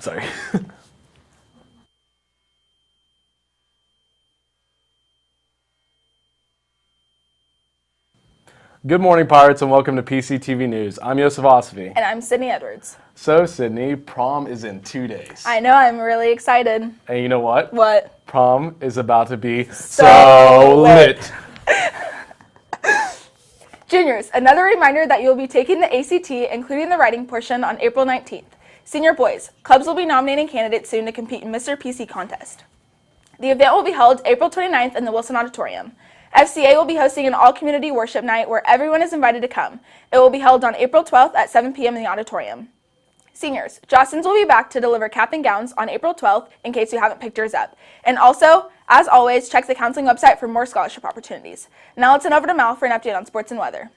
Sorry. Good morning, Pirates, and welcome to PCTV News. I'm Yosef Osvi. And I'm Sydney Edwards. So, Sydney, prom is in 2 days. I know, I'm really excited. And you know what? What? Prom is about to be so lit. Juniors, another reminder that you'll be taking the ACT, including the writing portion, on April 19th. Senior boys, clubs will be nominating candidates soon to compete in Mr. PC contest. The event will be held April 29th in the Wilson Auditorium. FCA will be hosting an all-community worship night where everyone is invited to come. It will be held on April 12th at 7 p.m. in the auditorium. Seniors, Jostens will be back to deliver cap and gowns on April 12th in case you haven't picked yours up. And also, as always, check the counseling website for more scholarship opportunities. Now let's send over to Mal for an update on sports and weather.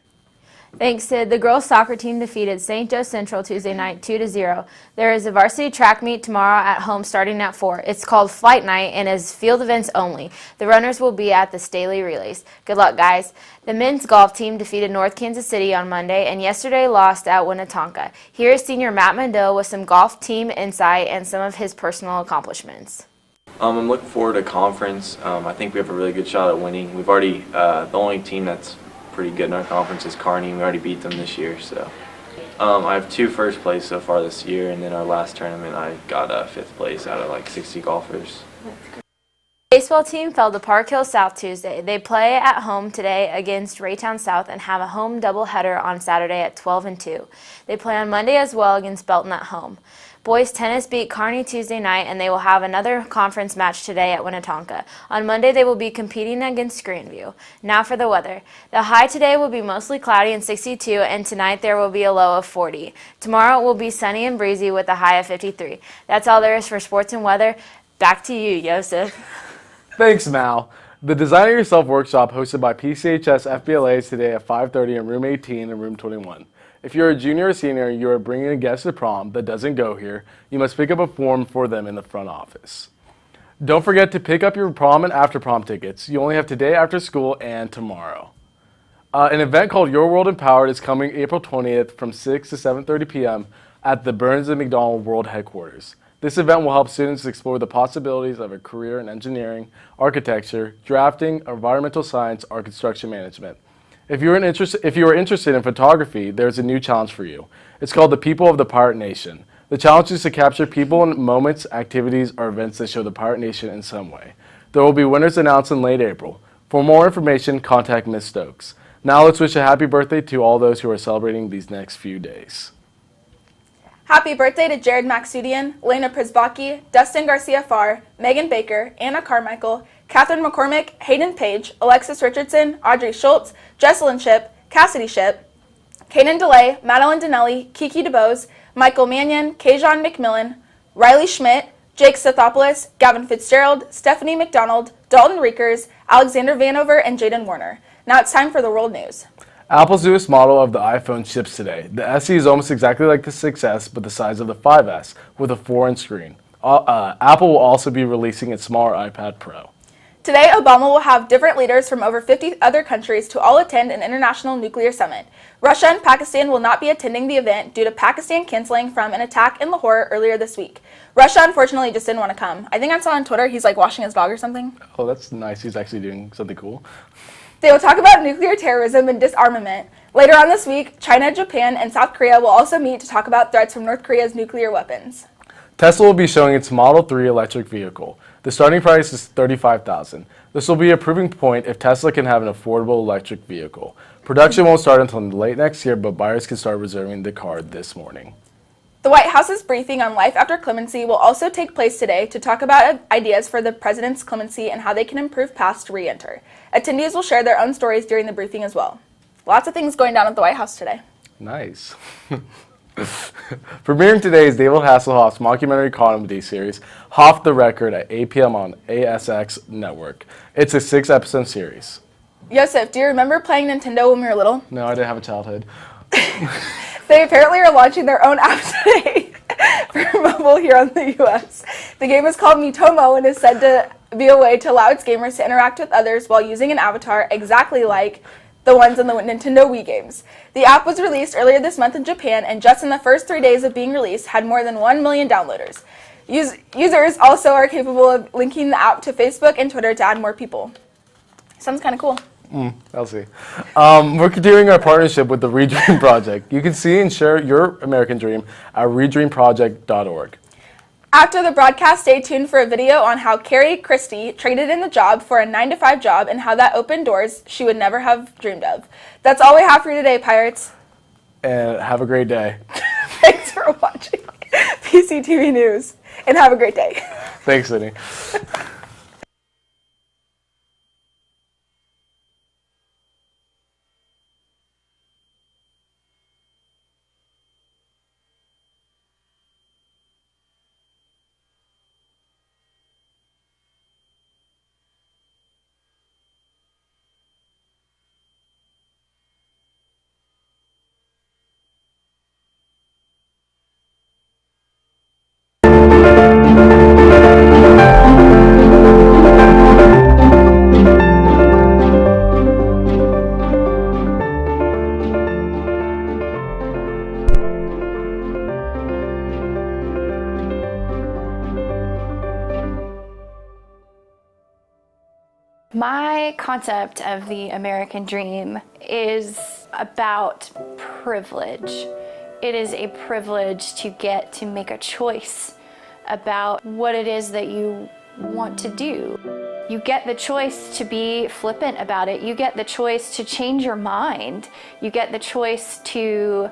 Thanks, Sid. The girls' soccer team defeated St. Joe Central Tuesday night 2-0. There is a varsity track meet tomorrow at home starting at 4. It's called Flight Night and is field events only. The runners will be at the Staley Relays. Good luck, guys. The men's golf team defeated North Kansas City on Monday and yesterday lost at Winnetonka. Here is senior Matt Mandel with some golf team insight and some of his personal accomplishments. I'm looking forward to conference. I think we have a really good shot at winning. We've already, the only team that's pretty good in our conference is Kearney. We already beat them this year, so I have 2 first place so far this year, and then our last tournament I got 5th place out of like 60 golfers. The baseball team fell to Park Hill South Tuesday. They play at home today against Raytown South and have a home doubleheader on Saturday at 12 and 2. They play on Monday as well against Belton at home. Boys tennis beat Kearney Tuesday night, and they will have another conference match today at Winnetonka. On Monday, they will be competing against Grandview. Now for the weather. The high today will be mostly cloudy and 62, and tonight there will be a low of 40. Tomorrow it will be sunny and breezy with a high of 53. That's all there is for sports and weather. Back to you, Yosef. Thanks, Mal. The Design It Yourself workshop hosted by PCHS FBLA is today at 5:30 in room 18 and room 21. If you're a junior or senior and you are bringing a guest to prom that doesn't go here, you must pick up a form for them in the front office. Don't forget to pick up your prom and after prom tickets. You only have today after school and tomorrow. An event called Your World Empowered is coming April 20th from 6 to 7:30 p.m. at the Burns and McDonald World Headquarters. This event will help students explore the possibilities of a career in engineering, architecture, drafting, environmental science, or construction management. If you are interested in photography, there's a new challenge for you. It's called the People of the Pirate Nation. The challenge is to capture people and moments, activities, or events that show the Pirate Nation in some way. There will be winners announced in late April. For more information, contact Ms. Stokes. Now let's wish a happy birthday to all those who are celebrating these next few days. Happy birthday to Jared Maxudian, Lena Prisbaki, Dustin Garcia-Farr, Megan Baker, Anna Carmichael, Catherine McCormick, Hayden Page, Alexis Richardson, Audrey Schultz, Jesselyn Ship, Cassidy Ship, Kaden DeLay, Madeline Donnelly, Kiki DeBose, Michael Mannion, Kajon McMillan, Riley Schmidt, Jake Sethopoulos, Gavin Fitzgerald, Stephanie McDonald, Dalton Reekers, Alexander Vanover, and Jaden Warner. Now it's time for the world news. Apple's newest model of the iPhone ships today. The SE is almost exactly like the 6S, but the size of the 5S, with a 4-inch screen. Apple will also be releasing its smaller iPad Pro. Today, Obama will have different leaders from over 50 other countries to all attend an international nuclear summit. Russia and Pakistan will not be attending the event due to Pakistan canceling from an attack in Lahore earlier this week. Russia, unfortunately, just didn't want to come. I think I saw on Twitter he's like washing his dog or something. Oh, that's nice. He's actually doing something cool. They will talk about nuclear terrorism and disarmament. Later on this week, China, Japan, and South Korea will also meet to talk about threats from North Korea's nuclear weapons. Tesla will be showing its Model 3 electric vehicle. The starting price is $35,000. This will be a proving point if Tesla can have an affordable electric vehicle. Production won't start until late next year, but buyers can start reserving the car this morning. The White House's briefing on life after clemency will also take place today to talk about ideas for the president's clemency and how they can improve paths to re-enter. Attendees will share their own stories during the briefing as well. Lots of things going down at the White House today. Nice. Premiering today is David Hasselhoff's mockumentary comedy series, Hoff the Record, at 8 p.m. on ASX Network. It's a 6-episode series. Yosef, do you remember playing Nintendo when we were little? No, I didn't have a childhood. They apparently are launching their own app today for mobile here in the U.S. The game is called Miitomo and is said to be a way to allow its gamers to interact with others while using an avatar exactly like the ones in the Nintendo Wii games. The app was released earlier this month in Japan, and just in the first 3 days of being released, had more than 1 million downloaders. Users also are capable of linking the app to Facebook and Twitter to add more people. Sounds kind of cool. I'll see. We're continuing our partnership with the Redream Project. You can see and share your American dream at redreamproject.org. After the broadcast, stay tuned for a video on how Carrie Christie traded in the job for a 9-to-5 job and how that opened doors she would never have dreamed of. That's all we have for you today, Pirates. And have a great day. Thanks for watching PCTV News, and have a great day. Thanks, Sydney. My concept of the American dream is about privilege. It is a privilege to get to make a choice about what it is that you want to do. You get the choice to be flippant about it. You get the choice to change your mind. You get the choice to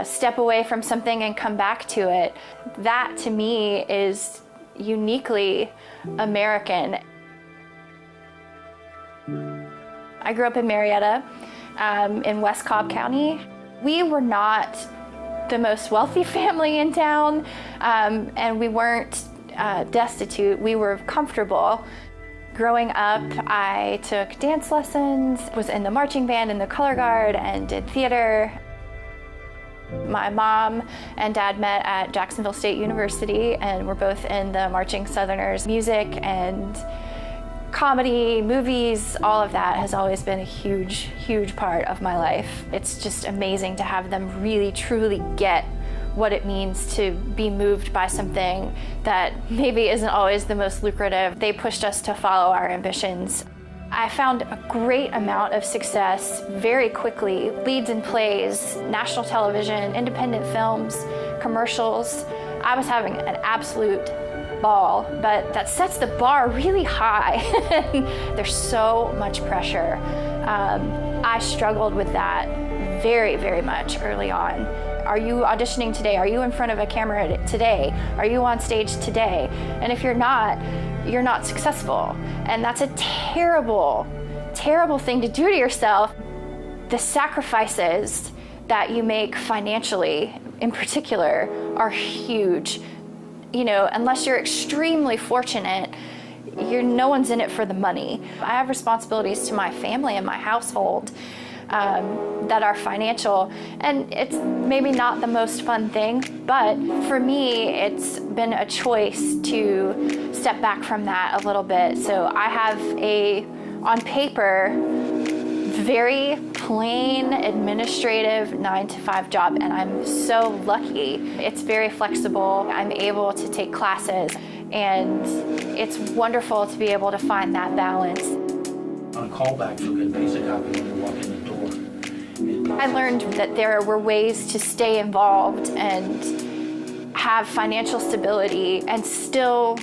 step away from something and come back to it. That, to me, is uniquely American. I grew up in Marietta, in West Cobb County. We were not the most wealthy family in town, and we weren't destitute. We were comfortable. Growing up, I took dance lessons, was in the marching band and the color guard, and did theater. My mom and dad met at Jacksonville State University, and we're both in the Marching Southerners. Music and comedy, movies, all of that has always been a huge, huge part of my life. It's just amazing to have them really, truly get what it means to be moved by something that maybe isn't always the most lucrative. They pushed us to follow our ambitions. I found a great amount of success very quickly. Leads in plays, national television, independent films, commercials. I was having an absolute ball, but that sets the bar really high. There's so much pressure. I struggled with that very, very much early on. Are you auditioning today? Are you in front of a camera today? Are you on stage today? And if you're not successful. And that's a terrible, terrible thing to do to yourself. The sacrifices that you make financially, in particular, are huge. You know, unless you're extremely fortunate, no one's in it for the money. I have responsibilities to my family and my household that are financial, and it's maybe not the most fun thing, but for me, it's been a choice to step back from that a little bit. So I have on paper, very plain administrative 9-to-5 job, and I'm so lucky. It's very flexible. I'm able to take classes, and it's wonderful to be able to find that balance. On callbacks, you'll get basic copy when you walk in the door. I learned that there were ways to stay involved and have financial stability and still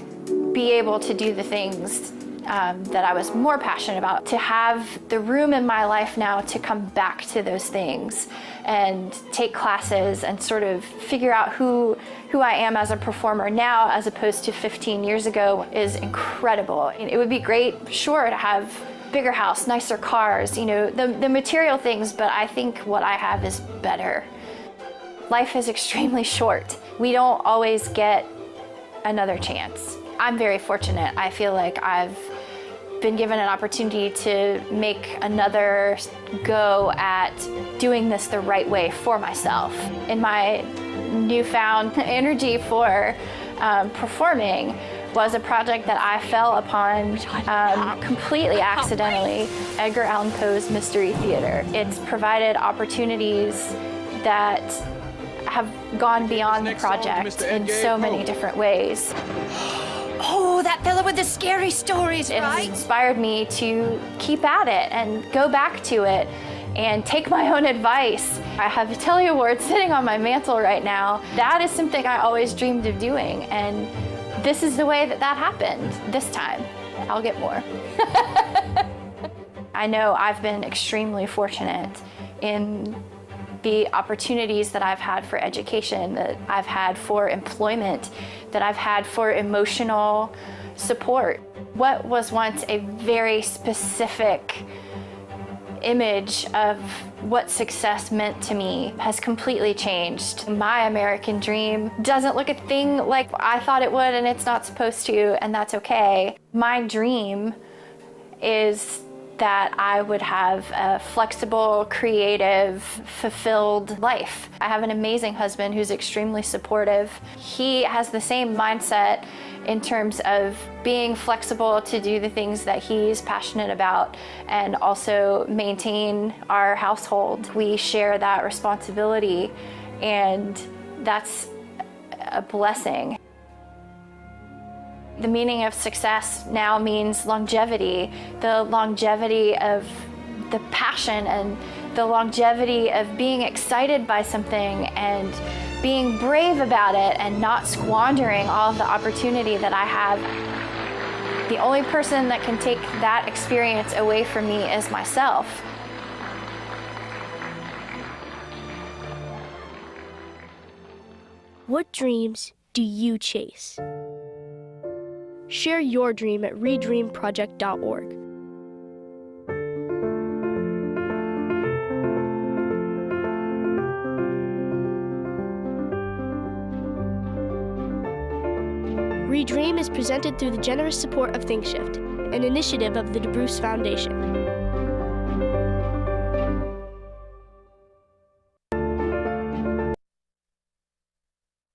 be able to do the things that I was more passionate about, to have the room in my life now to come back to those things and take classes and sort of figure out who I am as a performer now as opposed to 15 years ago is incredible. It would be great, sure, to have bigger house, nicer cars, you know, the material things, but I think what I have is better. Life is extremely short. We don't always get another chance. I'm very fortunate. I feel like I've been given an opportunity to make another go at doing this the right way for myself. In my newfound energy for performing, was a project that I fell upon completely accidentally, Edgar Allan Poe's Mystery Theater. It's provided opportunities that have gone beyond the project in so many different ways. Oh, that fellow with the scary stories, It right? has inspired me to keep at it and go back to it and take my own advice. I have a Telly Award sitting on my mantle right now. That is something I always dreamed of doing, and this is the way that happened this time. I'll get more. I know I've been extremely fortunate in the opportunities that I've had for education, that I've had for employment, that I've had for emotional support. What was once a very specific image of what success meant to me has completely changed. My American dream doesn't look a thing like I thought it would, and it's not supposed to, and that's okay. My dream is that I would have a flexible, creative, fulfilled life. I have an amazing husband who's extremely supportive. He has the same mindset in terms of being flexible to do the things that he's passionate about and also maintain our household. We share that responsibility, and that's a blessing. The meaning of success now means longevity, the longevity of the passion and the longevity of being excited by something and being brave about it and not squandering all of the opportunity that I have. The only person that can take that experience away from me is myself. What dreams do you chase? Share your dream at redreamproject.org. Redream is presented through the generous support of ThinkShift, an initiative of the DeBruce Foundation.